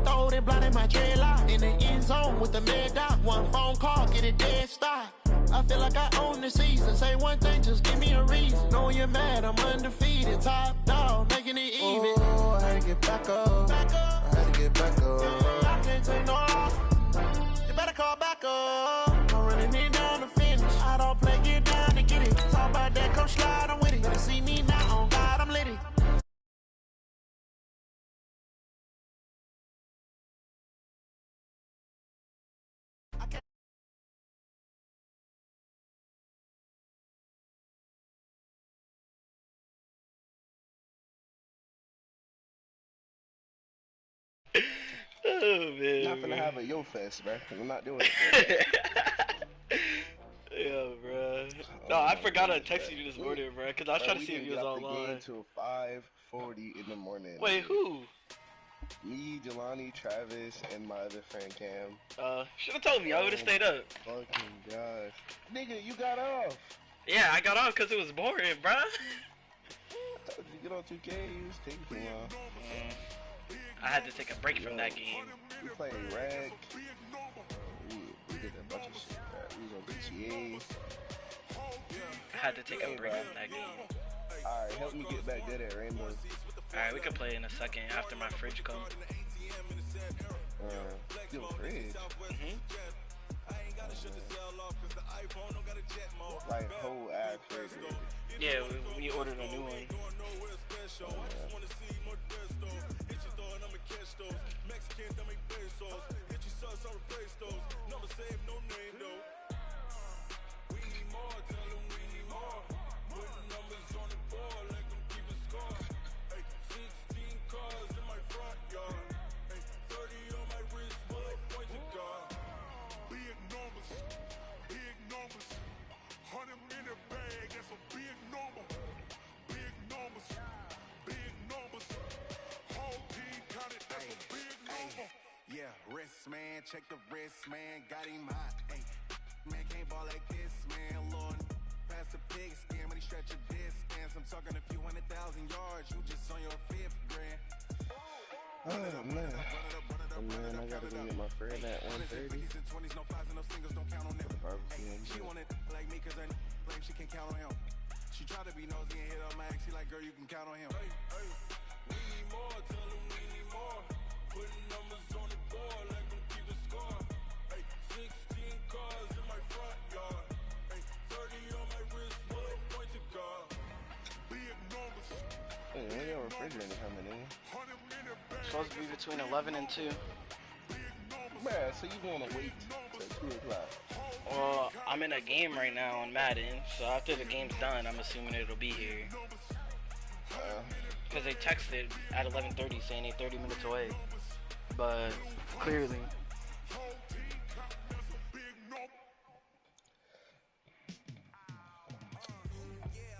throw it blind in my dreadlock. In the end zone with the mad dot. One phone call, get it dead stop. I feel like I own the season. Say one thing, just give me a reason. Knowing you're mad, I'm undefeated. Top dog, making it even. Oh, I had to get back up. I had to get back up. I can't take no off. You better call back up. I'm running it down to finish. I don't play, get down to get it. Talk about that, come slide, I'm with it. Better see me now, on God, I'm litty. Oh man. Not gonna have a yo fest, man. I'm not doing it. Yo, bro. No, I forgot I texted you this morning, bro, because I was trying to see if you was online. Until 5:40 in the morning. Wait, who? Me, Jelani, Travis, and my other friend Cam. Should have told me. I would have stayed up. Fucking gosh. Nigga, you got off. Yeah, I got off because it was boring, bro. I told you to get on 2K, you was taking too long. I had to take a break from that game. We played Rag. We did a bunch of shit. We was on GTA. I had to take a break from that game. Alright, help me get back good at Rainbow. Alright, we can play in a second after my fridge comes. Your fridge? Like whole ass fridge. Yeah, we ordered a new one. Yeah, wrist man, check the wrist man, got him hot. Ay, man can't ball like this, man. Lord, pass the pig skin, but he stretch a distance. I'm talking a few 100,000 yards, you just on your 5th grand. Oh man. Oh man, I gotta go get my friend at 1:30. She wanted like me cause her like she can count on him. She tried to be nosy and hit up Max. She like, girl, you can count on him. We need more, tell him we need more. Putting numbers on the board like I'm keeping score. 16 cars in my front yard. 30 on my wrist, bullet point to God. Big numbers. Hey, when your refrigerator coming in? Supposed to be between 11 and 2. Man, so you wanna wait till 2 o'clock? Well, I'm in a game right now on Madden, so after the game's done, I'm assuming it'll be here. Because they texted at 11:30 saying they're 30 minutes away. But clearly.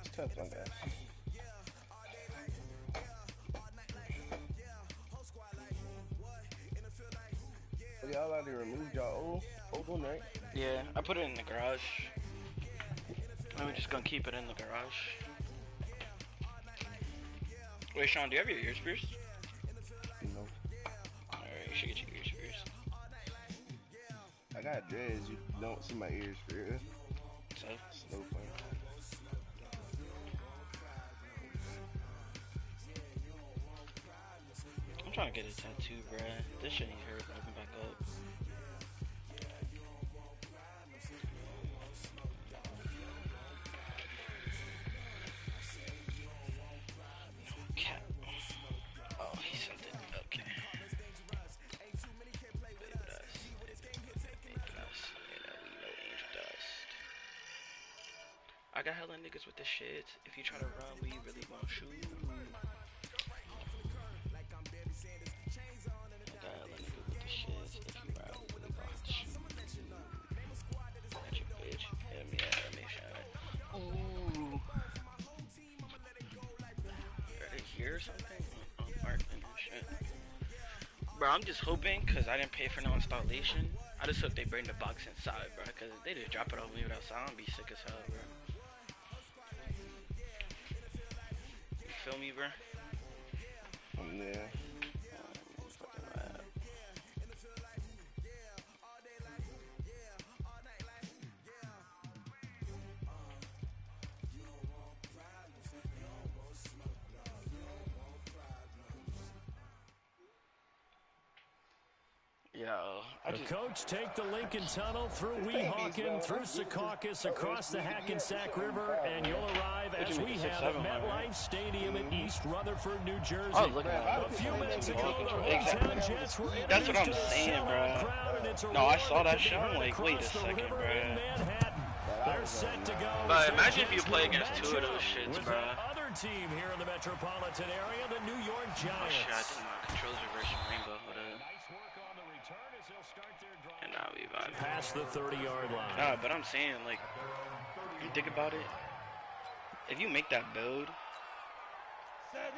It's tough on that. So y'all already removed y'all old one, right? Yeah, I put it in the garage. I'm just gonna keep it in the garage. Wait, Sean, do you have your ears pierced? No. Alright, you should get your ears pierced. I got dreads, you don't see my ears for real. So? It's no fun. I'm trying to get a tattoo, bruh. This shit ain't hurt open back up. Cat. Oh, he sent it. Okay. Baby dust. Angel dust. I got hella niggas with this shit. If you try to run, we really won't shoot. Or something on apartment and shit. Bro, I'm just hoping, cause I didn't pay for no installation. I just hope they bring the box inside, bro. Cause if they just drop it on me without sound, I'd be sick as hell, bro. You feel me, bro? Yeah. Fucking mad. Yo. The coach take the Lincoln Tunnel through Weehawken, through Secaucus, across the Hackensack River, and you'll arrive as we have at MetLife Stadium in East Rutherford, New Jersey. A few minutes ago, the hometown Jets were That's what I'm introduced to a saying, sellout bro. crowd, and it's a No, I roar saw that that shit. can I'm be like, heard wait a across the second, river bro. in Manhattan. They're set to go. But imagine if So you Jets play will against match two of up those shits, with bro. that other team here in the metropolitan area, the New York Oh Giants. shit, I think my controls are version rainbow. Hold up. Nice work on the return as they'll start their drive. And now we vibe. Past the 30-yard line. Nah, but I'm saying, like, you think about it. If you make that build,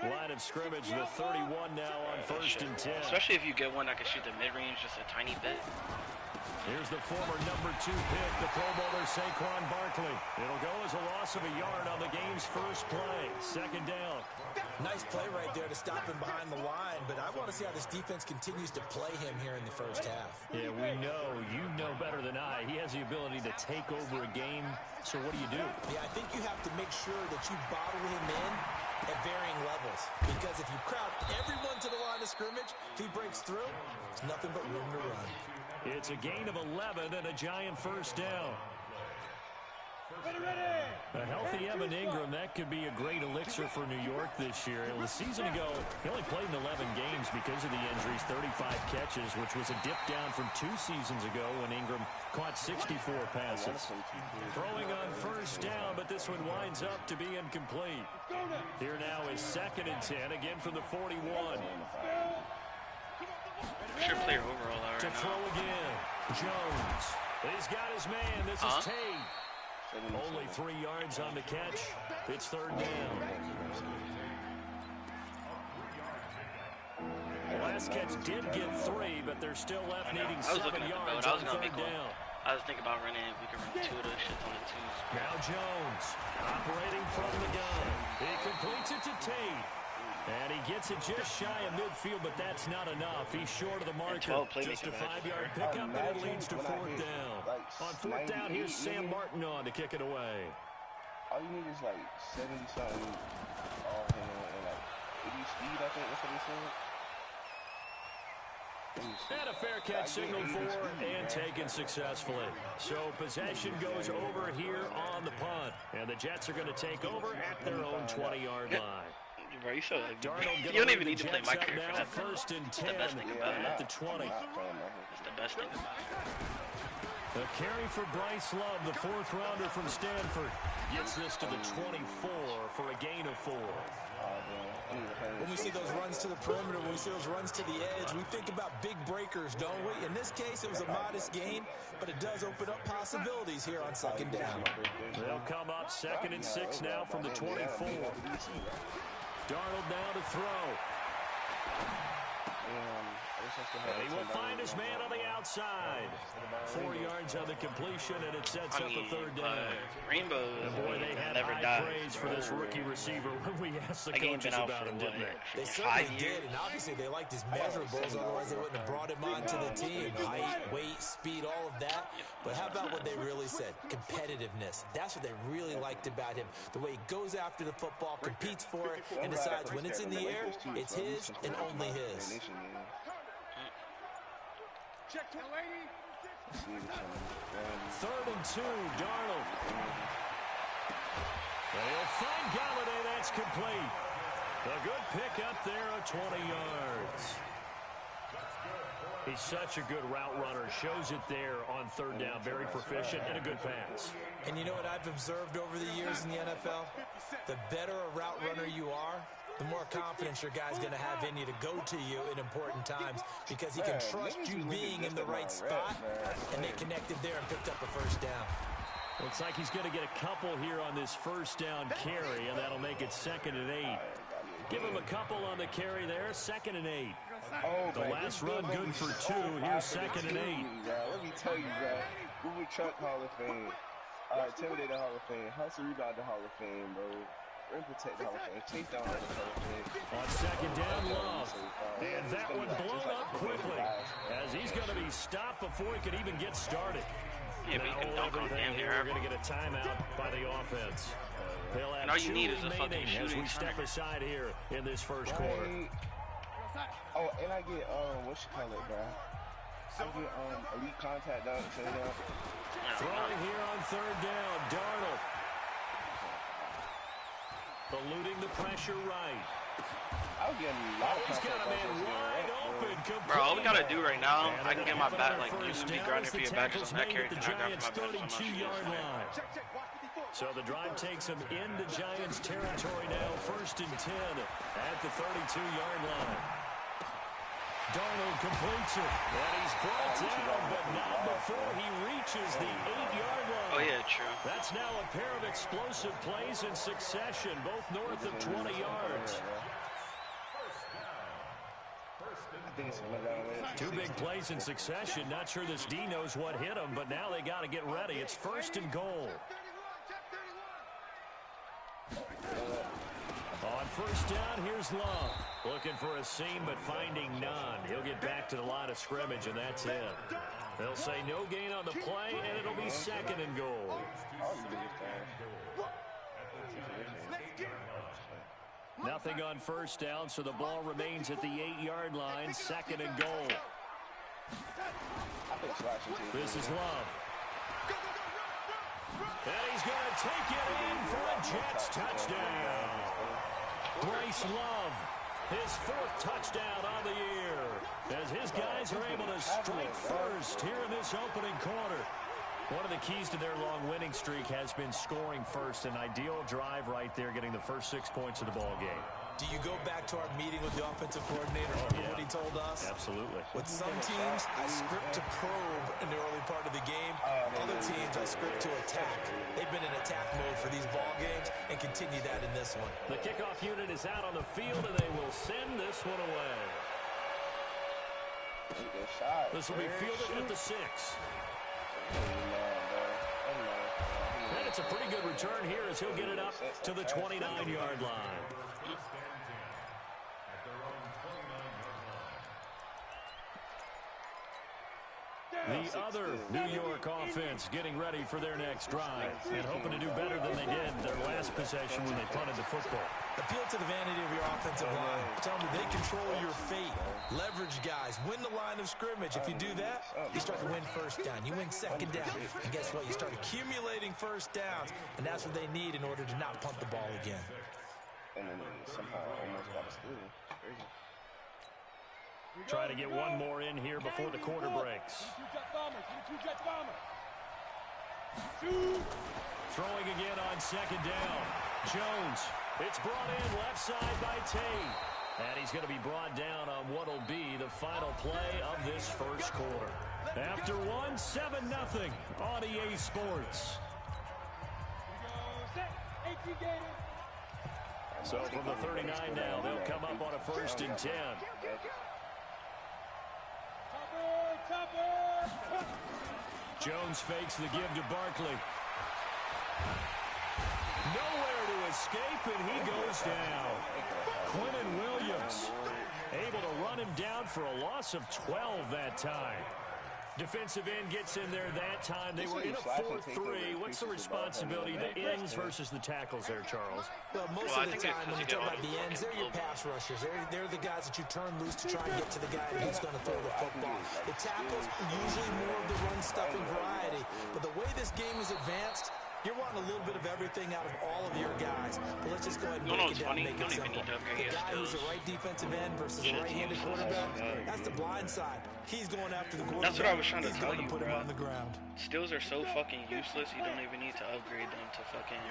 Line of scrimmage, the 31 now on first and 10. especially if you get one that can shoot the mid-range just a tiny bit. Here's the former number 2 pick, the Pro Bowler Saquon Barkley. It'll go as a loss of a yard on the game's first play. Second down. Nice play right there to stop him behind the line, but I want to see how this defense continues to play him here in the first half. Yeah, we know. You know better than I. He has the ability to take over a game. So what do? Yeah, I think you have to make sure that you bottle him in at varying levels. Because if you crowd everyone to the line of scrimmage, if he breaks through, there's nothing but room to run. It's a gain of 11 and a Giant first down. A healthy Evan Ingram, that could be a great elixir for New York this year. A season ago, he only played in 11 games because of the injuries, 35 catches, which was a dip down from 2 seasons ago when Ingram caught 64 passes. Throwing on first down, but this one winds up to be incomplete. Here now is second and 10, again from the 41. Sure player overall right To now. throw again, Jones. He's got his man. This is Tate. Only 3 yards on the catch. It's third down. The last catch did get 3, but they're still left needing 7 yards on third down. I was thinking about running. We could run 2 of those shits on the 2s. Now Jones operating from the gun. He completes it to Tate. And he gets it just shy of midfield, but that's not enough. He's short of the marker. Just a 5-yard pickup, and it leads to fourth down. On fourth down, here's Sam Martin on to kick it away. All you need is like 70-something off and like 80 speed, I think that's what they said. And a fair catch signaled for and taken successfully. So possession goes over here on the punt. And the Jets are going to take over at their own 20-yard line. Bro, you so like, Darnold you don't even need to play my career for that. First and 10 That's the best thing about it. at the 20. That's the best thing about it. A carry for Bryce Love, the 4th rounder from Stanford. Gets this to the 24 for a gain of 4. When we see those runs to the perimeter, when we see those runs to the edge, we think about big breakers, don't we? In this case, it was a modest gain, but it does open up possibilities here on second down. They'll come up 2nd and 6 now from the 24. Darnold now to throw. And he will find his man on the outside. 4 yards on the completion, and it sets up a third down. Rainbow, And boy, they had never high died. praise for this rookie receiver when we asked the That game coaches been out about for him, what, didn't they? They 5 certainly years? did, and obviously they liked his measurables, otherwise they wouldn't have brought him onto the team. Height, weight, speed, all of that. But how about what they really said? Competitiveness. That's what they really liked about him. The way he goes after the football, competes for it, and decides when it's in the air, it's his and only his. Check to lady. 3rd and 2, Darnold. They'll find Galladay, that's complete. A good pick up there of 20 yards. He's such a good route runner. Shows it there on third down. Very proficient and a good pass. And you know what I've observed over the years in the NFL? The better a route runner you are, the more confidence your guy's going to have in you to go to you in important times because he can trust you being in the right spot, and they connected there and picked up a first down. Looks like he's going to get a couple here on this first down carry, and that'll make it 2nd and 8. Give him a couple on the carry there, 2nd and 8. The last run good for 2. Here's 2nd and 8. Let me tell you, bro. Google Chuck Hall of Fame. Intimidator Hall of Fame. Hustle Rebound Hall of Fame, bro. Rim Protect Hall of Fame. Chase Down Hall of Fame. On 2nd down, Love. And that one blown up quickly as he's going to be stopped before he could even get started. Yeah, but you can dunk on damn near. We're going to get a timeout by the offense. They'll have And all you 2 need is a fucking remaining as shooting we step turnover. aside here in this first quarter. Oh, and I get, what you call it, bro? I get elite contact down, turn down. Throwing here on third down, Darnold. Eluding the pressure right. I was getting a lot of He's got a man wide open. Bro, all we gotta do right now, I can get my back, like, you can be grinding for your back just on that carry, the and I grab Giants' for my back. 32-yard line. So the drive takes him into Giants territory now, 1st and 10 at the 32-yard line. Darnold completes it, and he's brought down, but not before he reaches the 8-yard line. Oh, yeah, true. That's now a pair of explosive plays in succession, both north of 20 yards. Two big plays in succession. Not sure this D knows what hit him, but now they got to get ready. It's 1st and goal. On 1st down, here's Love. Looking for a seam, but finding none. He'll get back to the line of scrimmage, and that's it. They'll say no gain on the play, and it'll be 2nd and goal. Nothing on 1st down, so the ball remains at the 8-yard line, 2nd and goal. This is Love. And he's going to take it in for a Jets touchdown. Bryce Love, his 4th touchdown on the year, as his guys are able to strike first here in this opening quarter. One of the keys to their long winning streak has been scoring first. An ideal drive right there, getting the first 6 points of the ball game. Do you go back to our meeting with the offensive coordinator? Remember what he told us? Absolutely. With some teams, I script to probe in the early part of the game. Other teams, I script to attack. They've been in attack mode for these ball games and continue that in this one. The kickoff unit is out on the field, and they will send this one away. This will be fielded at the 6. And it's a pretty good return here as he'll get it up to the 29-yard line. The other New York offense getting ready for their next drive and hoping to do better than they did their last possession when they punted the football. Appeal to the vanity of your offensive line. Tell me they control your fate. Leverage guys. Win the line of scrimmage. If you do that, you start to win 1st down. You win 2nd down. And guess what? You start accumulating 1st downs. And that's what they need in order to not punt the ball again. And then somehow almost got a steal. Crazy. Try to get one more in here before the quarter breaks. Throwing again on 2nd down. Jones. It's brought in left side by Tate. And he's going to be brought down on what will be the final play of this 1st quarter. After 7-0 on EA Sports. So from the 39 now, they'll come up on a 1st and 10. Jones fakes the give to Barkley. Nowhere to escape, and he goes down. Quinnen Williams able to run him down for a loss of 12 that time. Defensive end gets in there that time. They were in a 4-3. What's the responsibility, the ends versus the tackles there, Charles? Well, most of the time when you talk about the ends, they're your pass rushers. They're the guys that you turn loose to try and get to the guy who's going to throw the football. The tackles are usually more of the run-stuffing variety. But the way this game is advanced, you're wanting a little bit of everything out of all of your guys. But let's just go ahead and break it down and make it simple. The guy who's a right defensive end versus a right-handed quarterback, that's the blind side. He's going after the quarterback. That's what I was trying to tell you, put him bro. on the ground. Stills are so fucking useless, you don't even need to upgrade them to fucking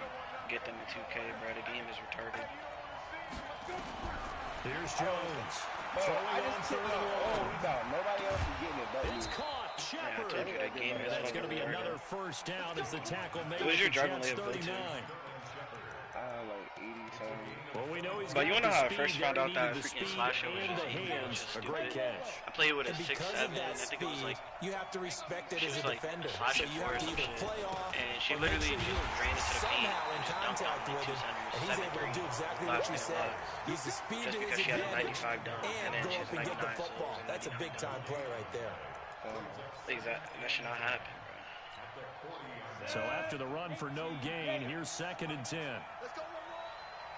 get them in 2K, bro. The game is retarded. Here's Jones. I just took the rebound. Nobody else is getting it but It's you. caught. Shepard. Yeah, I told you that game is That's going to be fucking another 1st down as the tackle made Who's your the driving Jets label, 39. Like 80-something. Well, we know he's But got you wanna the know how I speed first there. found He out that needed the freaking speed slasher was and just the evil, hands. just A great stupid. catch. I played with a And because 6'7", of that I think it was speed, like, you have to respect it she as was a like defender. So slashing you for have to some either shit. play off And she or make literally sure just you're ran into the paint somehow in and just dunked contact on with him, center, and he's able to do exactly what you said. Use the speed Just to his because she had a advantage 95 dunk, and and then go she's up and get the 99, so football. That's a big-time play right there. Exactly. That should not happen, bro. So after the run for no gain, here's 2nd and 10.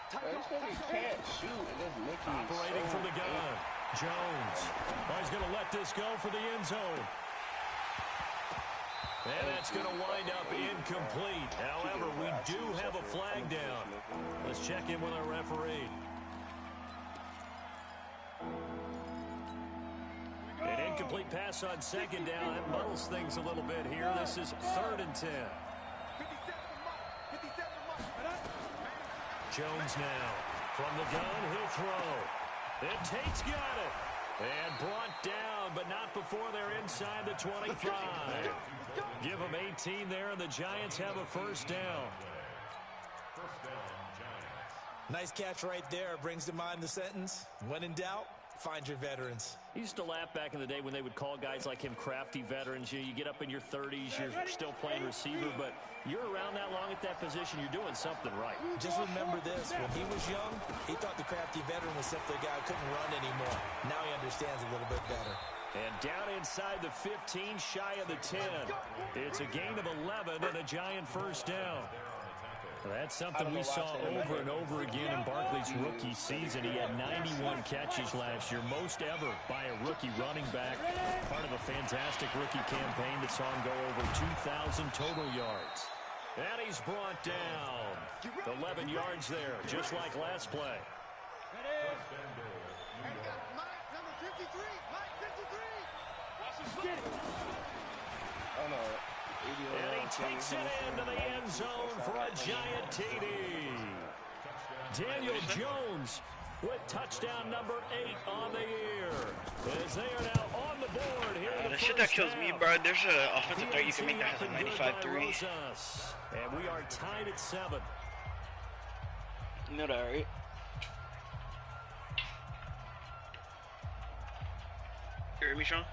This nigga can't shoot. It just makes me Operating so from the gun. Jones. Oh, he's going to let this go for the end zone. And that's going to wind up incomplete. However, we do have a flag down. Let's check in with our referee. An incomplete pass on second down. That muddles things a little bit here. This is 3rd and 10. Jones now. From the gun, he'll throw. And Tate's got it. And brought down, but not before they're inside the 25. Give them 18 there, and the Giants have a first down. Nice catch right there. Brings to mind the sentence, when in doubt, find your veterans. I used to laugh back in the day when they would call guys like him crafty veterans. You get up in your 30s, you're still playing receiver, but you're around that long at that position, you're doing something right. Just remember this, when he was young, he thought the crafty veteran was simply a guy who couldn't run anymore. Now he understands a little bit better. And down inside the 15, shy of the 10. It's a gain of 11 and a Giant first down. That's something we saw over and over again in Barkley's rookie season. He had 91 catches last year, most ever by a rookie running back. Part of a fantastic rookie campaign that saw him go over 2,000 total yards. And he's brought down. 11 yards there, just like last play. Oh, no. And he takes it into the end zone for a Giant TD. Daniel Jones with touchdown number 8 on the year. As they are now on the board here. The shit that kills me, bro, there's an offensive threat you can make that has a 95-3. And we are tied at 7. You know that, right? You hear me, Sean?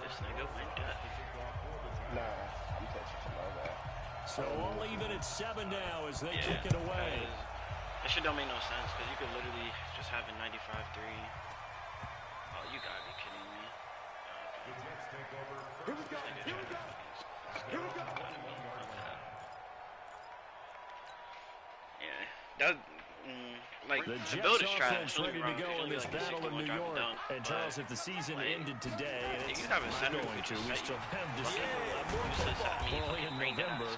This nigga went up. Nah, I'm touching some of that. So all even at 7 now as they kick it away. That shit don't make no sense because you could literally just have a 95-3. Oh, you gotta be kidding me. Here we go. Here we go. Here we go. Yeah, that like the the build is trash. Offense ready to go in this battle in New York. And Charles, if the season ended today, and it's not going to, we still have December early in November,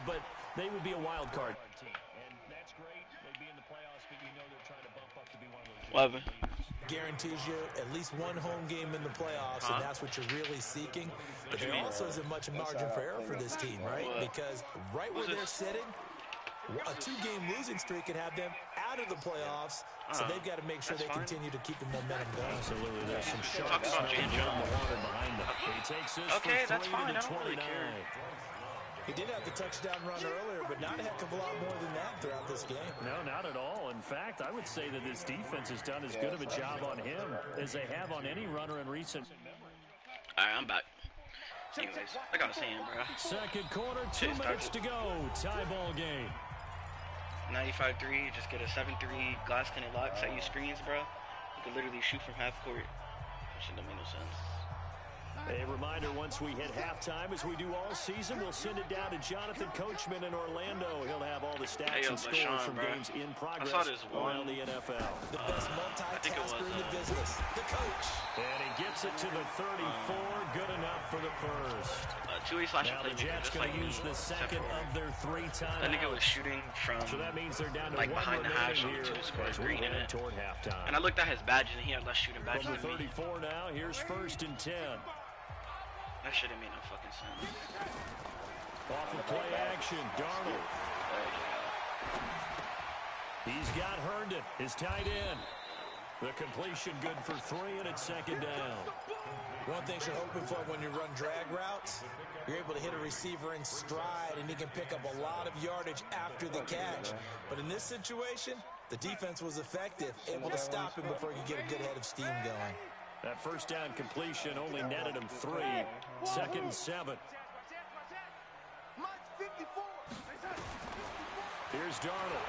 but they would be a wild card team. And that's great. They'd be in the playoffs, but you know they're trying to bump up to be one of those. 11. Guarantees you at least one home game in the playoffs, and that's what you're really seeking. But there also isn't much margin for error for this team, right? Because right where they're sitting, a 2-game losing streak could have them out of the playoffs, so they've got to make sure they continue to keep the momentum going. Absolutely, there's some sharp smelling in the water behind them. He takes this for 3 to 29. He did have the touchdown run earlier, but not a heck of a lot more than that throughout this game. No, not at all. In fact, I would say that this defense has done as good of a job on him as they have on any runner in recent memory. All right, I'm back. Anyways, I gotta say him, bro. Second quarter, 2 minutes to go. Tie ball game. 95-3, just get a 7-3 glass cannon lock, set you screens, bro. You can literally shoot from half court. That shit don't make no sense. A reminder, once we hit halftime, as we do all season, we'll send it down to Jonathan Coachman in Orlando. He'll have all the stats and scores from games in progress around the NFL. The best multitasker in the business, the coach. And he gets it to the 34, good enough for the first. Now the Jets going to use the second of their 3 timeouts. That nigga was shooting from, so that means they're down to like, 1 behind the hash on here 2 scores green in it. Toward halftime. And I looked at his badge, and he had less shooting badge From than the me. 34 now, here's 1st and 10. That shit didn't make no fucking sense. Off of play action, Darnold. He's got Herndon, his tight end. The completion good for 3, and it's 2nd down. One thing you're hoping for when you run drag routes, you're able to hit a receiver in stride, and he can pick up a lot of yardage after the catch. But in this situation, the defense was effective, able to stop him before he could get a good head of steam going. That first down completion only netted him 3. 2nd and 7. Here's Darnold.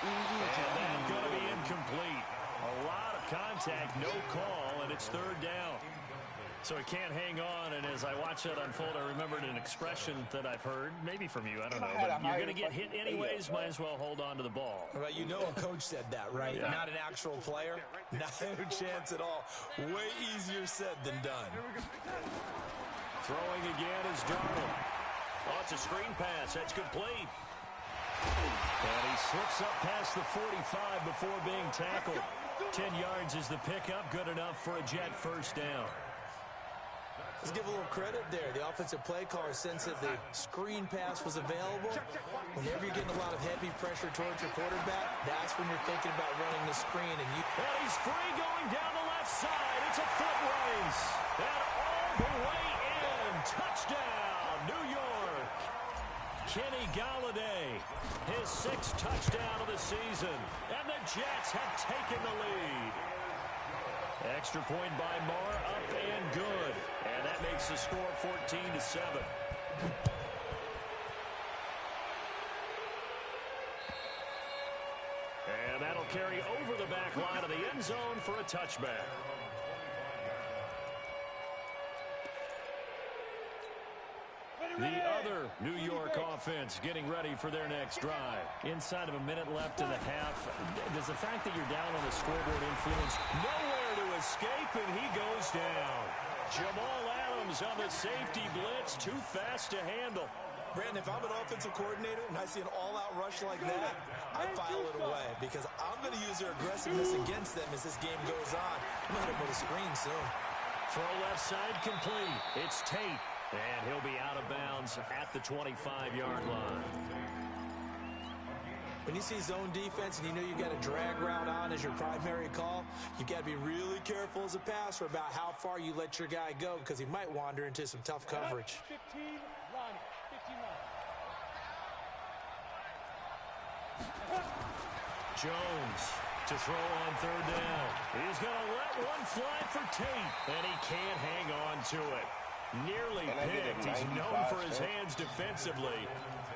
And that's going to be incomplete. A lot of contact, no call, and it's 3rd down. So he can't hang on, and as I watch that unfold, I remembered an expression that I've heard, maybe from you, I don't know, but you're going to get hit anyways, might as well hold on to the ball. Well, you know a coach said that, right? Yeah. Not an actual player? Not a chance at all. Way easier said than done. Throwing again is Darnold. Oh, it's a screen pass. That's complete. And he slips up past the 45 before being tackled. 10 yards is the pickup. Good enough for a Jet first down. Let's give a little credit there. The offensive play caller sensed that the screen pass was available. Whenever you're getting a lot of heavy pressure towards your quarterback, that's when you're thinking about running the screen. And he's free going down the left side. It's a foot race. And all the way in. Touchdown, New York. Kenny Golladay, his 6th touchdown of the season. And the Jets have taken the lead. Extra point by Marr, up and good. And that makes the score 14-7. And that'll carry over the back line of the end zone for a touchback. The other New York offense getting ready for their next drive. Inside of a minute left in the half. Does the fact that you're down on the scoreboard influence? Nowhere to escape, and he goes down. Jamal Adams on the safety blitz. Too fast to handle. Brandon, if I'm an offensive coordinator and I see an all-out rush like that, I file it away because I'm going to use their aggressiveness against them as this game goes on. I'm going to hit them with a screen soon. Throw left side complete. It's Tate. And he'll be out of bounds at the 25-yard line. When you see zone defense and you know you've got a drag route on as your primary call, you've got to be really careful as a passer about how far you let your guy go because he might wander into some tough coverage. 15 line. 15 line. Jones to throw on third down. He's going to let one fly for Tate, and he can't hang on to it. Nearly picked. He's known for his hands defensively,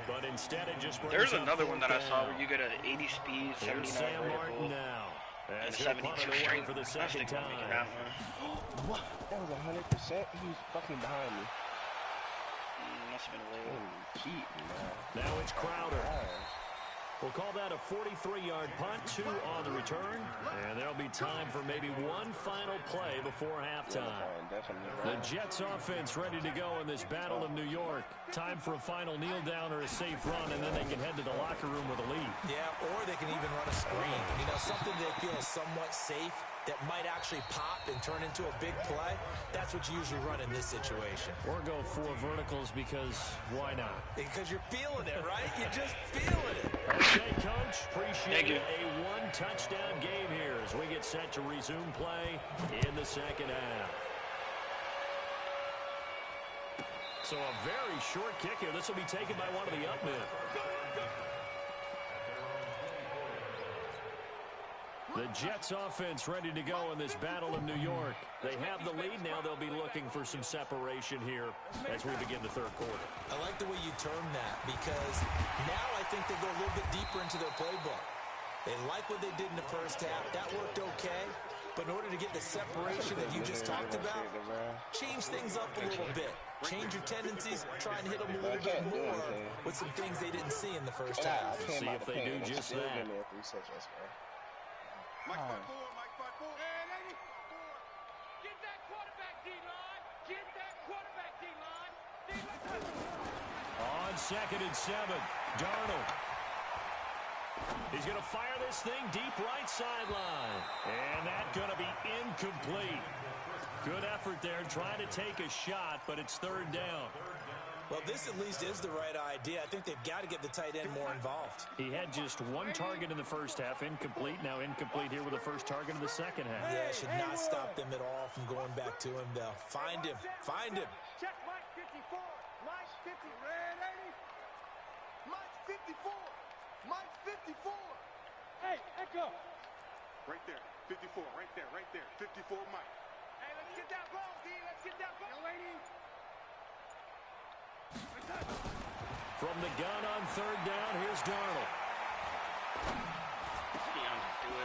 but instead it just brings. There's another one that I saw where you get an 80 speed, 79 Sam Martin vertical, now. and 72 straight for the second time. What? That was 100%. He was fucking behind me. Must have been late. Now it's Crowder. We'll call that a 43-yard punt, 2 on the return, and there'll be time for maybe one final play before halftime. The Jets offense ready to go in this Battle of New York. Time for a final kneel down or a safe run, and then they can head to the locker room with a lead. Yeah, or they can even run a screen. You know, something they feel is somewhat safe that might actually pop and turn into a big play. That's what you usually run in this situation. Or go 4 verticals because why not? Because you're feeling it, right? You're just feeling it. Okay, Coach. Appreciate a 1-touchdown game here as we get set to resume play in the second half. So a very short kick here. This will be taken by one of the up men. The Jets offense ready to go in this Battle of New York. They have the lead now. They'll be looking for some separation here as we begin the third quarter. I like the way you term that because now I think they go a little bit deeper into their playbook. They like what they did in the first half. That worked okay. But in order to get the separation that you just talked about, change things up a little bit. Change your tendencies, try and hit them a little bit more with some things they didn't see in the first half. See if they do just that. Mike 5-4, Mike 5-4. Hey, 84. Get that quarterback, D-line. Get that quarterback, D-line. On 2nd and 7, Darnold. He's going to fire this thing deep right sideline. And that's going to be incomplete. Good effort there trying to take a shot, but it's 3rd down. Well, this at least is the right idea. I think they've got to get the tight end more involved. He had just 1 target in the first half, incomplete. Now incomplete here with the first target in the second half. Yeah, it should not stop them at all from going back to him, though. Find him. Find him. Check Mike 54. Mike 50. Red 80. Mike 54. Mike 54. Hey, echo. Right there. 54. Right there. Right there. 54 Mike. Hey, let's get that ball, D. Let's get that ball. Lady. From the gun on 3rd down, here's Darnold.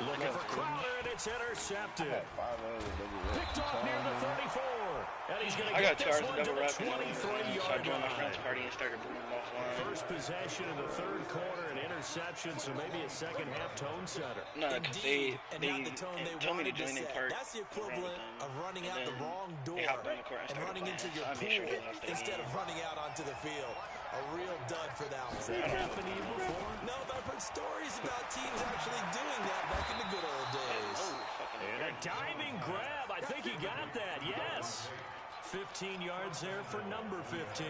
Looking for Crowder, and it's intercepted. Picked off near the 34. And he's going to I get got 2 this hours of one to double the wrap, and so I 23-yard joined my line. friend's party and started booing them offline. First possession of the third quarter, an interception, so maybe a second-half tone setter. No, because they and not the tone they told me to wanted join to the set. park. That's the equivalent of running out the wrong door They hopped on the court and started running playing, into your so I made sure pool they lost their instead game. of running out onto the field. A real dud for that one. Has that happened to you before? No, but I've heard stories about teams actually doing that back in the good old days. Oh, fucking And a diving grab. I think he got that, yes. 15 yards there for number 15.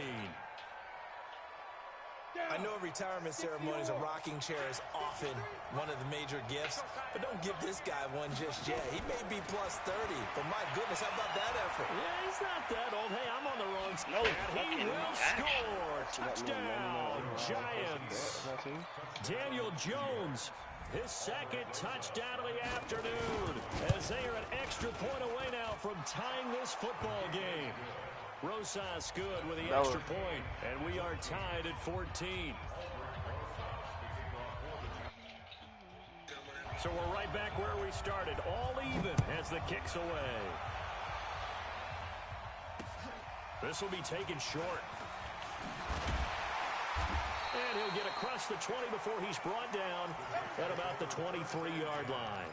I know retirement ceremonies, a rocking chair is often one of the major gifts, but don't give this guy one just yet. He may be plus 30, but my goodness, how about that effort? Yeah, he's not that old. Hey, I'm on the wrong side. No And he fucking will action. score. Touchdown, Giants. Daniel Jones, his second touchdown of the afternoon, as they are an extra point away now from tying this football game. Rosas good with the extra point, and we are tied at 14. So we're right back where we started, all even as the kick's away. This will be taken short. And he'll get across the 20 before he's brought down at about the 23-yard line.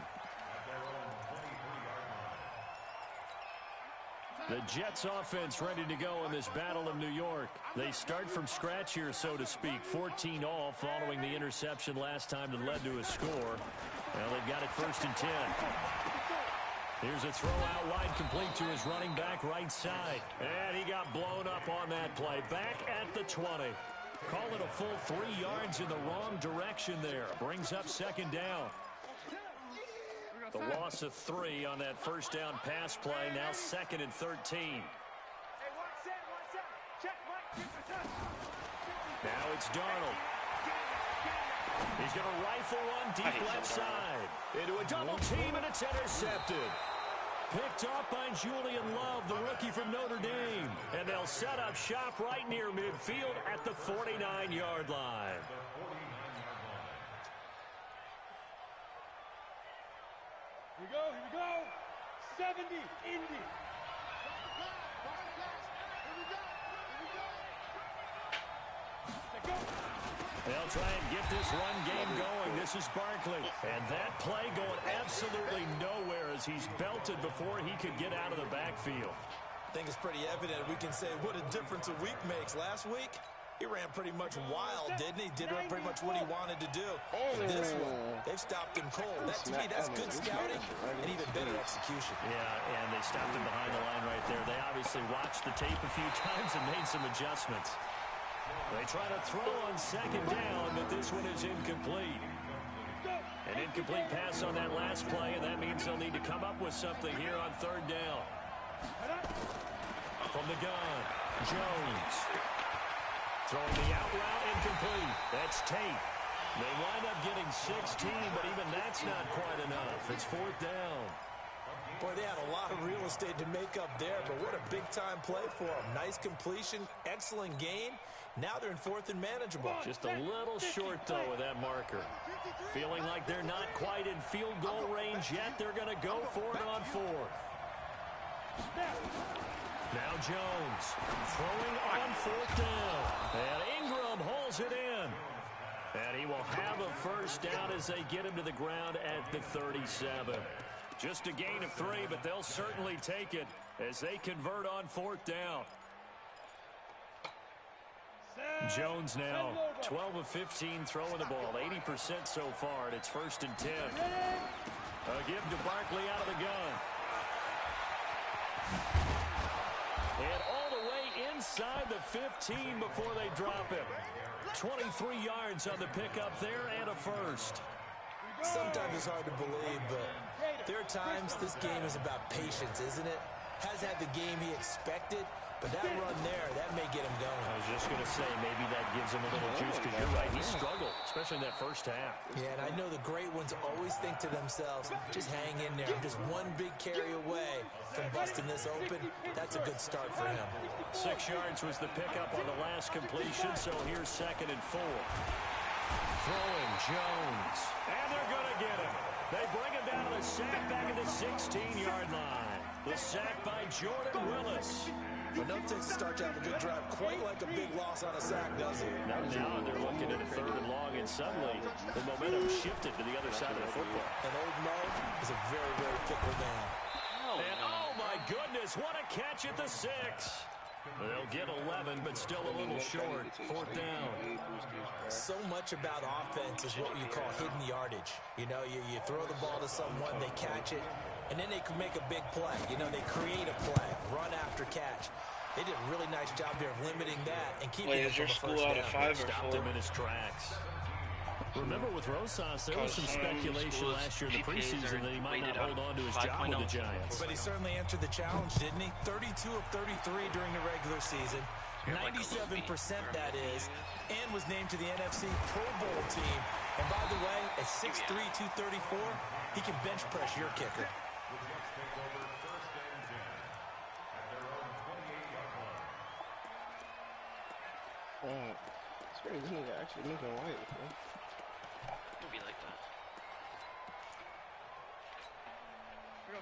The Jets offense ready to go in this Battle of New York. They start from scratch here, so to speak. 14-all following the interception last time that led to a score. Well, they've got it 1st and 10. Here's a throw out wide, complete to his running back right side. And he got blown up on that play. Back at the 20. Call it a full 3 yards in the wrong direction there. Brings up 2nd down. The loss of 3 on that first down pass play. Now 2nd and 13. Now it's Darnold. He's going to rifle one deep left side. Into a double team, and it's intercepted. Picked up by Julian Love, the rookie from Notre Dame. And they'll set up shop right near midfield at the 49-yard line. Here we go. 70, Indy. They'll try and get this run game going. This is Barkley. And that play going absolutely nowhere as he's belted before he could get out of the backfield. I think it's pretty evident we can say what a difference a week makes. Last week, he ran pretty much wild, didn't he? Did pretty much what he wanted to do. But this one, they've stopped him cold. That, to me, that's good scouting and even better execution. Yeah, and they stopped him behind the line right there. They obviously watched the tape a few times and made some adjustments. They try to throw on 2nd down, but this one is incomplete. An incomplete pass on that last play, and that means they'll need to come up with something here on 3rd down. From the gun, Jones. Throwing the out route, incomplete. That's Tate. They wind up getting 16, but even that's not quite enough. It's 4th down. Boy, they had a lot of real estate to make up there, but what a big-time play for them. Nice completion, excellent gain. Now they're in 4th and manageable. Just a little short, though, with that marker. Feeling like they're not quite in field goal range yet. They're going to go for it on 4th. Now Jones throwing on 4th down. And Ingram hauls it in. And he will have a first down as they get him to the ground at the 37. Just a gain of 3, but they'll certainly take it as they convert on 4th down. Jones now 12 of 15 throwing the ball, 80% so far, and it's 1st and 10. A give to Barkley out of the gun. And all the way inside the 15 before they drop him. 23 yards on the pickup there and a first. Sometimes it's hard to believe, but there are times this game is about patience, isn't it? Has had the game he expected, but that run there, that may get him going. I was just going to say, maybe that gives him a little juice, because you're right, he struggled, especially in that first half. Yeah, and I know the great ones always think to themselves, just hang in there. I'm just one big carry away from busting this open. That's a good start for him. 6 yards was the pickup on the last completion, so here's 2nd and 4. Throwing Jones. And they're going to get him. They bring him down to the sack back at the 16-yard line. The sack by Jordan Willis. But no takes to start to have a good drive, quite like a big loss on a sack, does it? Now they're looking at a 3rd and long, and suddenly the momentum shifted to the other side of the football. And old Mo is a very, very fickle man. And oh my goodness, what a catch at the 6. They'll get 11, but still a little short. 4th down. So much about offense is what you call hidden yardage. You know, you throw the ball to someone, they catch it, and then they can make a big play. You know, they create a play, run after catch. They did a really nice job here of limiting that and keeping it from a first down. Out of 5 or Stopped 4? him in his tracks. Remember with Rosas, there was some speculation last year in the preseason that he might not hold on to his job with the Giants. But he certainly answered the challenge, didn't he? 32 of 33 during the regular season. 97% that is, and was named to the NFC Pro Bowl team. And by the way, at 6'3", 234, he can bench press your kicker. It's crazy. This nigga actually moving white, bro. Don't be like that.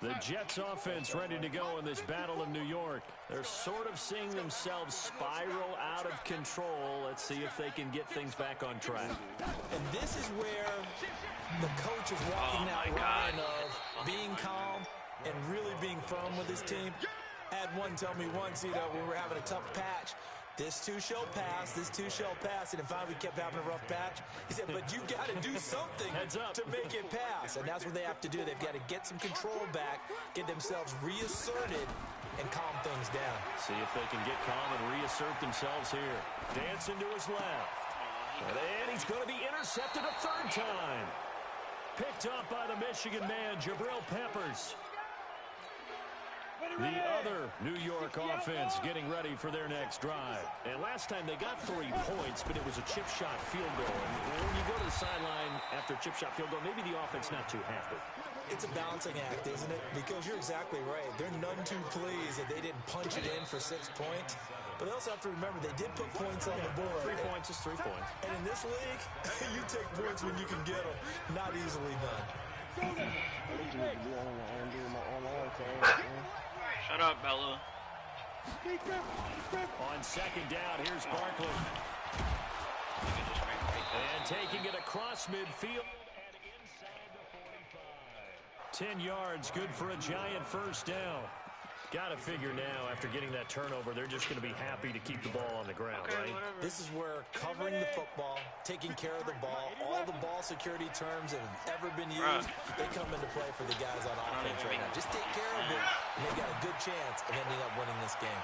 The Jets offense ready to go in this battle of New York. They're sort of seeing themselves spiral out of control. Let's see if they can get things back on track. And this is where the coach is walking that line of being calm and really being firm with his team. I had one tell me once, you know, when we were having a tough patch, this too shall pass, this too shall pass, and then finally we kept having a rough patch. He said, but you got to do something to make it pass, and that's what they have to do. They've got to get some control back, get themselves reasserted, and calm things down. See if they can get calm and reassert themselves here. Dancing to his left. And he's going to be intercepted a 3rd time. Picked up by the Michigan man, Jabril Peppers. The other New York offense getting ready for their next drive. And last time they got 3 points, but it was a chip shot field goal. And when you go to the sideline after a chip shot field goal, maybe the offense not too happy. It's a balancing act, isn't it? Because you're exactly right. They're none too pleased that they didn't punch it in for 6 points. But they also have to remember they did put points on the board. 3 points is 3 points. And in this league, you take points when you can get them. Not easily done. Shut up, Bella. On 2nd down, here's Barkley. And taking it across midfield and inside the 45. 10 yards, good for a Giant 1st down. Got to figure now, after getting that turnover, they're just going to be happy to keep the ball on the ground, right? This is where covering the football, taking care of the ball, all the ball security terms that have ever been used, they come into play for the guys on offense right now. Just take care of it, and they've got a good chance of ending up winning this game.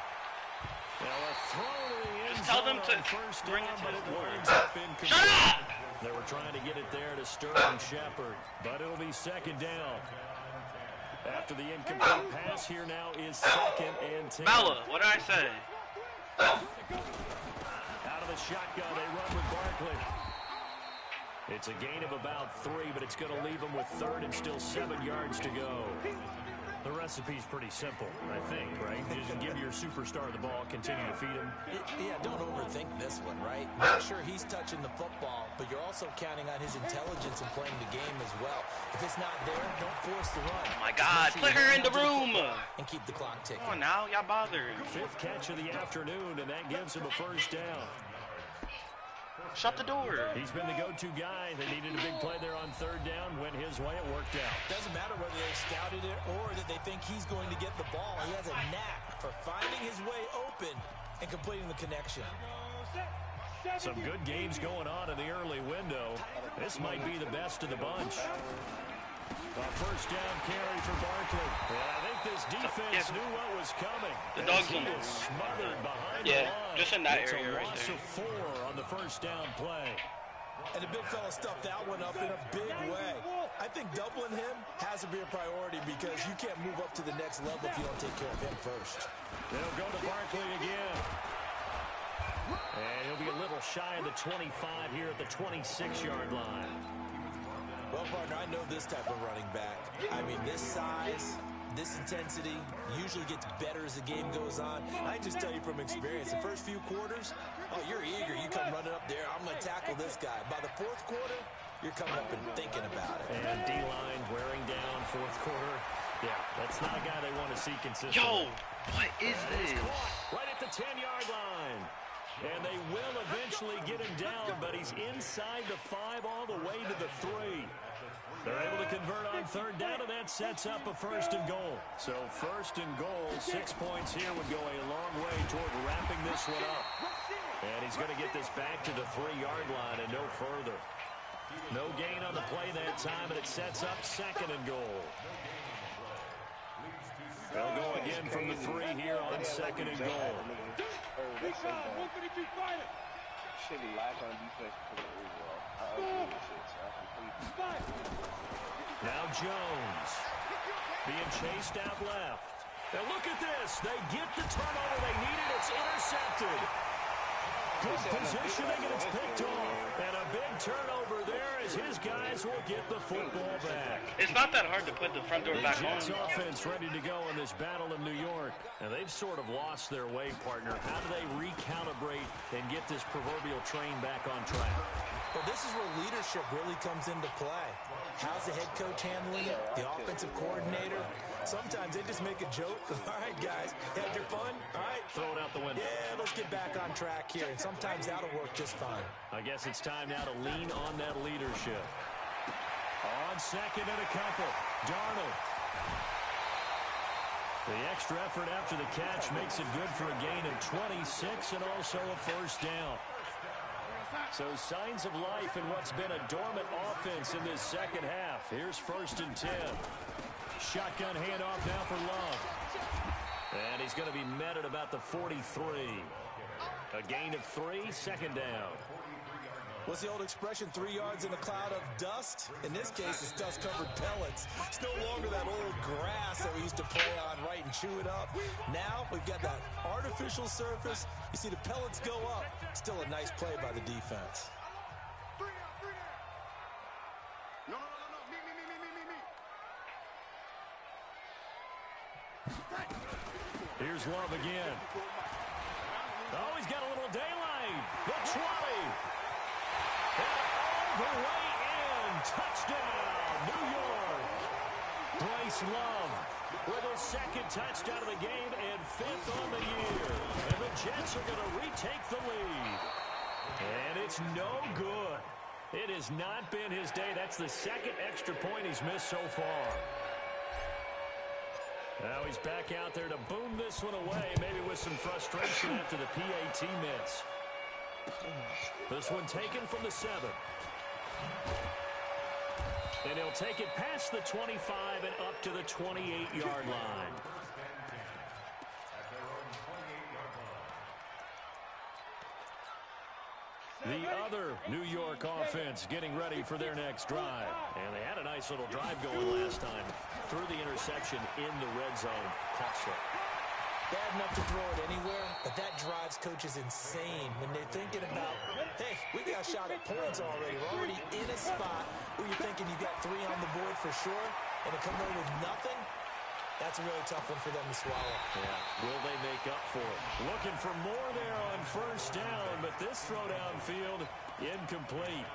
Well, a throw to the end Just tell them zone to on 1st bring down, it to but the it board. winds up incomplete. Shut up! They were trying to get it there to Sterling Shepard, but it'll be 2nd down. After the incomplete pass, here now is 2nd and 10. Bella, what did I say? Out of the shotgun, they run with Barkley. It's a gain of about 3, but it's going to leave them with 3rd and still 7 yards to go. The recipe's pretty simple, I think, right? Just give your superstar the ball, continue to feed him. Yeah, don't overthink this one, right? Make sure he's touching the football, but you're also counting on his intelligence in playing the game as well. If it's not there, don't force the run. Oh my God, put her in the room! And keep the clock ticking. Come on now, y'all bothering. 5th catch of the afternoon, and that gives him a 1st down. Shut the door. He's been the go-to guy. They needed a big play there on 3rd down. Went his way. It worked out. Doesn't matter whether they scouted it or that they think he's going to get the ball. He has a knack for finding his way open and completing the connection. Some good games going on in the early window. This might be the best of the bunch. A 1st down carry for Barkley. And I think this defense knew what was coming. The dog's He on is smothered behind the line. just in that It's area a right loss there. of 4 on the 1st down play. And the big fella stuffed that one up in a big way. I think doubling him has to be a priority because you can't move up to the next level if you don't take care of him first. They'll go to Barkley again. And he'll be a little shy of the 25 here at the 26-yard line. Well, partner, I know this type of running back. I mean, this size, this intensity usually gets better as the game goes on. I just tell you from experience, the first few quarters, oh, you're eager. You come running up there, I'm going to tackle this guy. By the 4th quarter, you're coming up and thinking about it. And D-line wearing down fourth quarter. Yeah, that's not a guy they want to see consistently. Yo, what is this? Right at the 10-yard line. And they will eventually get him down, but he's inside the 5 all the way to the 3. They're able to convert on third down, and that sets up a first and goal. So first and goal, 6 points here would go a long way toward wrapping this one up. And he's going to get this back to the 3-yard line and no further. No gain on the play that time, and it sets up second and goal. They'll go again from the 3 here on second and goal. Should be live on defense for the overall. I agree with shit, so I completely. Now Jones being chased out left. And look at this. They get the turnover they needed. It's intercepted. Good positioning, and it's picked off. And a big turnover there as his guys will get the football back. It's not that hard to put the front door back on. Jets offense ready to go in this battle in New York. And they've sort of lost their way, partner. How do they recalibrate and get this proverbial train back on track? Well, this is where leadership really comes into play. How's the head coach handling it? The offensive coordinator? Sometimes they just make a joke. All right, guys, had your fun? All right. Throw it out the window. Yeah, let's get back on track here. And sometimes that'll work just fine. I guess it's time now to lean on that leadership. On second and a couple, Darnold. The extra effort after the catch makes it good for a gain of 26 and also a first down. So signs of life in what's been a dormant offense in this second half. Here's first and 10. Shotgun handoff now for Love. And he's going to be met at about the 43. A gain of 3, second down. What's the old expression, 3 yards in a cloud of dust? In this case, it's dust-covered pellets. It's no longer that old grass that we used to play on, right, and chew it up. Now we've got that artificial surface. You see the pellets go up. Still a nice play by the defense. No. Me. Here's Love again. Oh, he's got a little daylight. The 20. And all the way in. Touchdown, New York. Bryce Love with his second touchdown of the game and 5th on the year. And the Jets are going to retake the lead. And it's no good. It has not been his day. That's the second extra point he's missed so far. Now he's back out there to boom this one away, maybe with some frustration after the PAT miss. This one taken from the 7. And he'll take it past the 25 and up to the 28-yard line. The other New York offense getting ready for their next drive. And they had a nice little drive going last time. Through the interception in the red zone. Costly. Bad enough to throw it anywhere, but that drives coaches insane when they're thinking about, hey, we got a shot at points already. We're already in a spot where you're thinking you got 3 on the board for sure, and to come away with nothing, that's a really tough one for them to swallow. Yeah. Will they make up for it? Looking for more there on first down, but this throw downfield, incomplete.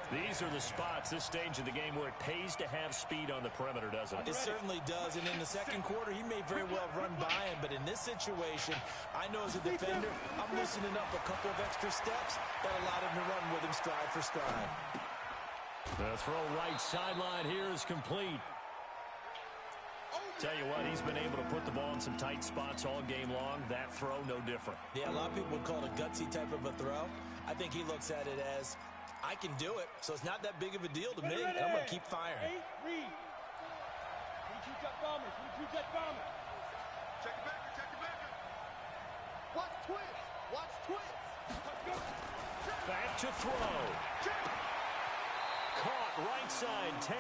These are the spots, this stage of the game, where it pays to have speed on the perimeter, doesn't it? It certainly does, and in the second quarter, he may very well run by him, but in this situation, I know as a defender, I'm loosening up a couple of extra steps that allowed him to run with him stride for stride. The throw right sideline here is complete. Tell you what, he's been able to put the ball in some tight spots all game long. That throw, no different. Yeah, a lot of people would call it a gutsy type of a throw. I think he looks at it as, I can do it, so it's not that big of a deal to me, and I'm going to keep firing. Read. Check it back. Watch twist. Back to throw. Caught right side, Tate.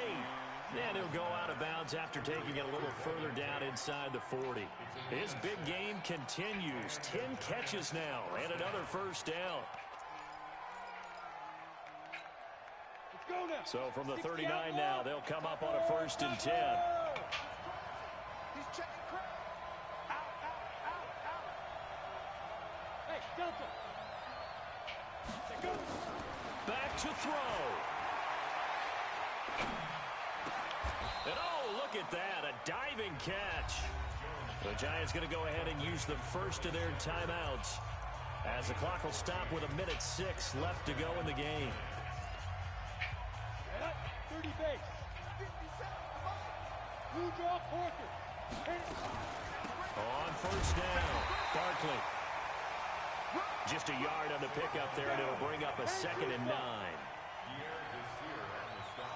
And he'll go out of bounds after taking it a little further down inside the 40. His big game continues. 10 catches now and another first down. So from the 39 now, they'll come up on a first and 10. He's checking crowd. Out. Hey, Delta. Back to throw. And oh, look at that, a diving catch. The Giants going to go ahead and use the first of their timeouts as the clock will stop with 1:06 left to go in the game. 30 base. Blue draw, Porter. On first down, Barkley. Just a yard on the pickup there, and it'll bring up a 2nd and 9.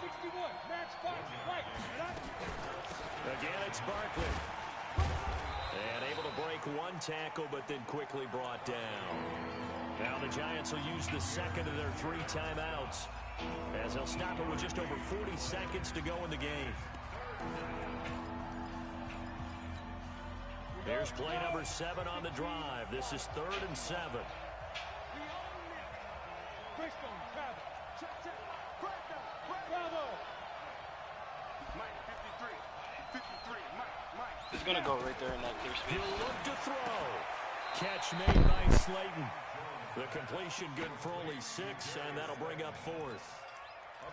61, match box, right. Again, it's Barkley. And able to break one tackle, but then quickly brought down. Now the Giants will use the second of their 3 timeouts, as they'll stop it with just over 40 seconds to go in the game. Here's play number 7 on the drive. This is 3rd and 7. He's going to go right there in that clear space. He'll look to throw. Catch made by Slayton. The completion good for only 6, and that'll bring up 4th.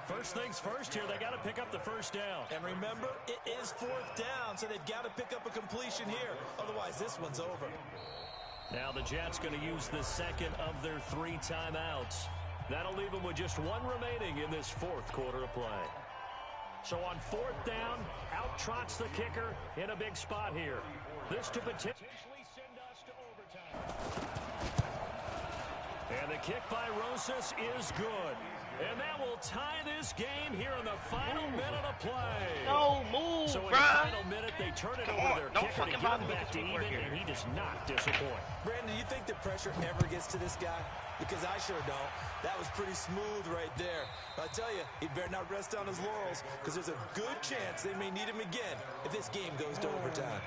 First things first here, they got to pick up the first down. And remember, it is 4th down, so they've got to pick up a completion here. Otherwise, this one's over. Now the Jets going to use the second of their 3 timeouts. That'll leave them with just 1 remaining in this 4th quarter of play. So on 4th down, out trots the kicker in a big spot here. This to potentially send us to overtime. And the kick by Rosas is good. And that will tie this game here in the final minute of play. No move, so in bro. the final minute, they turn it over to their kicker to get him back to even, and he does not disappoint. Brandon, do you think the pressure ever gets to this guy? Because I sure don't. That was pretty smooth right there. But I tell you, he better not rest on his laurels, because there's a good chance they may need him again if this game goes to overtime.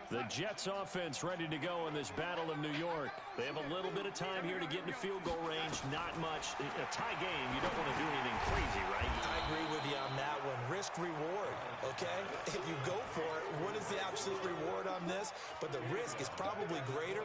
The Jets offense ready to go in this battle of New York. They have a little bit of time here to get into field goal range. Not much. A tie game, you don't want to do anything crazy, right? I agree with you on that one. Risk reward, okay? If you go for it, what is the absolute reward on this? But the risk is probably greater.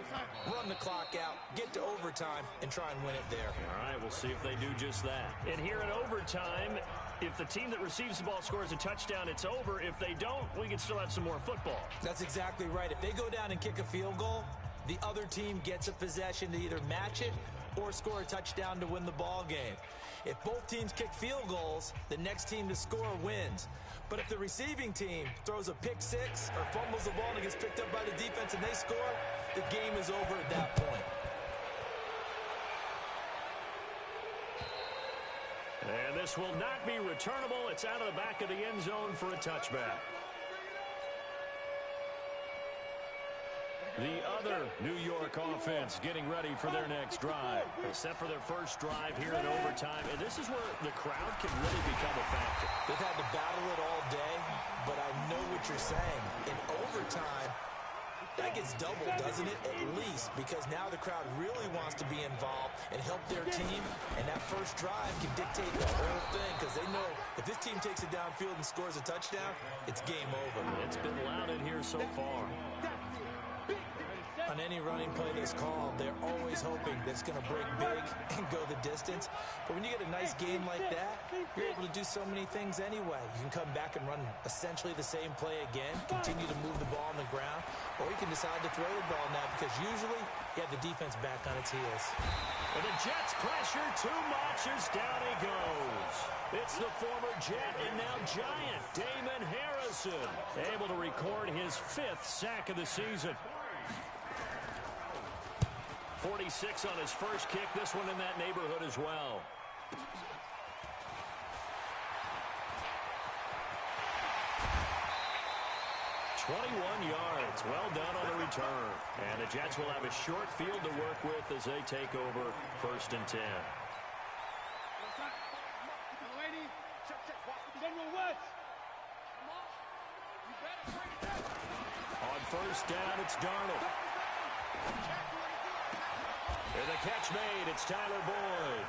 Run the clock out, get to overtime, and try and win it there. All right, we'll see if they do just that. And here in overtime, if the team that receives the ball scores a touchdown, it's over. If they don't, we can still have some more football. That's exactly right. If they go down and kick a field goal, the other team gets a possession to either match it or score a touchdown to win the ball game. If both teams kick field goals, the next team to score wins. But if the receiving team throws a pick 6 or fumbles the ball and gets picked up by the defense and they score, the game is over at that point. And this will not be returnable. It's out of the back of the end zone for a touchback. The other New York offense getting ready for their next drive. Except for their first drive here in overtime. And this is where the crowd can really become a factor. They've had to battle it all day, but I know what you're saying. In overtime, that gets doubled, doesn't it? At least, because now the crowd really wants to be involved and help their team, and that first drive can dictate the whole thing, because they know if this team takes it downfield and scores a touchdown, it's game over. It's been loud in here so far. On any running play that's called, they're always hoping that it's going to break big and go the distance. But when you get a nice game like that, you're able to do so many things anyway. You can come back and run essentially the same play again, continue to move the ball on the ground, or you can decide to throw the ball now because usually you have the defense back on its heels. And the Jets pressure too much as down he goes. It's the former Jet and now Giant, Damon Harrison, able to record his 5th sack of the season. 46 on his first kick, this one in that neighborhood as well. "21 yards, well done on the return. And the Jets will have a short field to work with as they take over 1st and 10. On first down, it's Darnold. And the catch made, it's Tyler Boyd.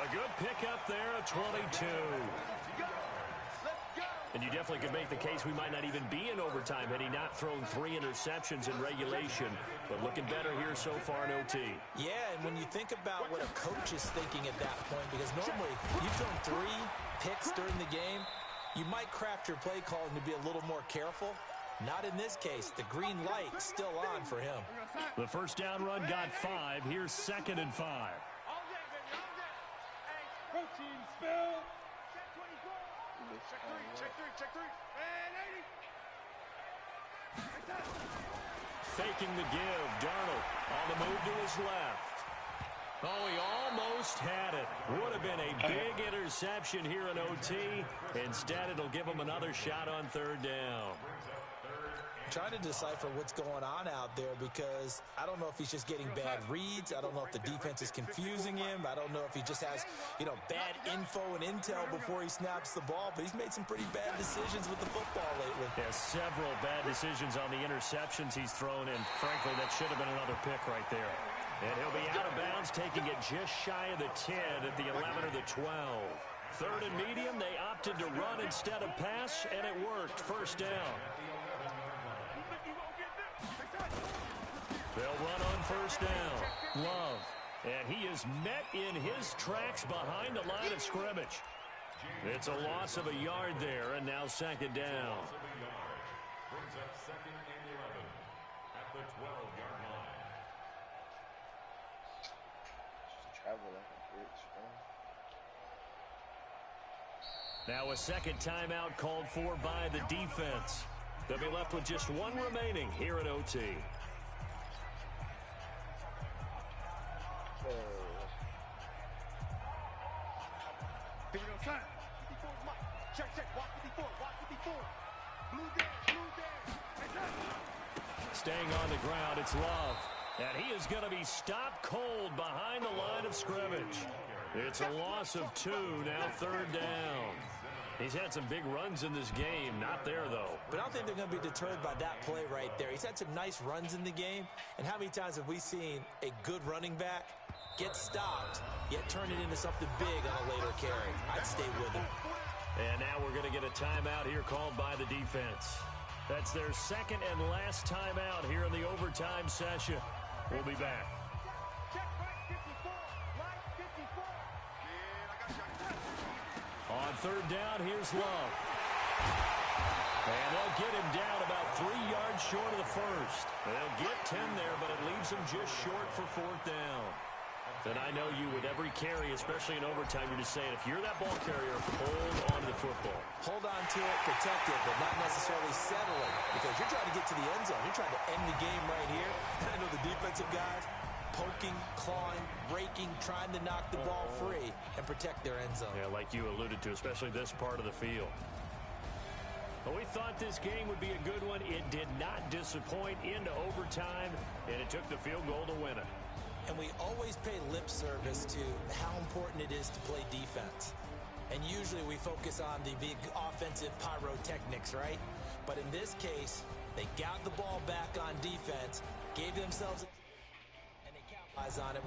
A good pickup there, a 22. And you definitely could make the case we might not even be in overtime had he not thrown 3 interceptions in regulation. But looking better here so far in OT. Yeah, and when you think about what a coach is thinking at that point, because normally you've thrown 3 picks during the game, you might craft your play calling to be a little more careful. Not in this case. The green light's still on for him. The first down run got 5. Here's 2nd and 5. Protein spill. Check three. And 80. Faking the give. Darnold on the move to his left. Oh, he almost had it. Would have been a big interception here in OT. Instead, it'll give him another shot on 3rd down. Trying to decipher what's going on out there because I don't know if he's just getting bad reads. I don't know if the defense is confusing him. I don't know if he just has, bad info and intel before he snaps the ball. But he's made some pretty bad decisions with the football lately. Yeah, several bad decisions on the interceptions he's thrown, and frankly, that should have been another pick right there. And he'll be out of bounds, taking it just shy of the 10 at the 11 or the 12. 3rd and medium, they opted to run instead of pass, and it worked. First down. They'll run on first down. Love. And he is met in his tracks behind the line of scrimmage. It's a loss of a yard there, and now 2nd down. Brings up 2nd and 11 at the 12-yard line. Travel like a bitch, bro. Now a 2nd timeout called for by the defense. They'll be left with just 1 remaining here at OT. Here we go, son. 54 is Mike. Check. Watch 54. Blue down. Staying on the ground, it's Love. And he is going to be stopped cold behind the line of scrimmage. It's a loss of 2, now 3rd down. He's had some big runs in this game. Not there, though. But I don't think they're going to be deterred by that play right there. He's had some nice runs in the game. And how many times have we seen a good running back get stopped, yet turn it into something big on a later carry? I'd stay with him. And now we're going to get a timeout here called by the defense. That's their 2nd and last timeout here in the overtime session. We'll be back. Check right 54. Line 54. On 3rd down, here's Love. And they'll get him down about 3 yards short of the first. They'll get 10 there, but it leaves him just short for 4th down. And I know you, with every carry, especially in overtime, you're just saying, if you're that ball carrier, hold on to the football. Hold on to it, protect it, but not necessarily settle it, because you're trying to get to the end zone. You're trying to end the game right here. And I know the defensive guys poking, clawing, raking, trying to knock the ball free and protect their end zone. Yeah, like you alluded to, especially this part of the field. Well, we thought this game would be a good one. It did not disappoint into overtime, and it took the field goal to win it. And we always pay lip service to how important it is to play defense. And usually we focus on the big offensive pyrotechnics, right? But in this case, they got the ball back on defense, gave themselves, and they capitalized on it.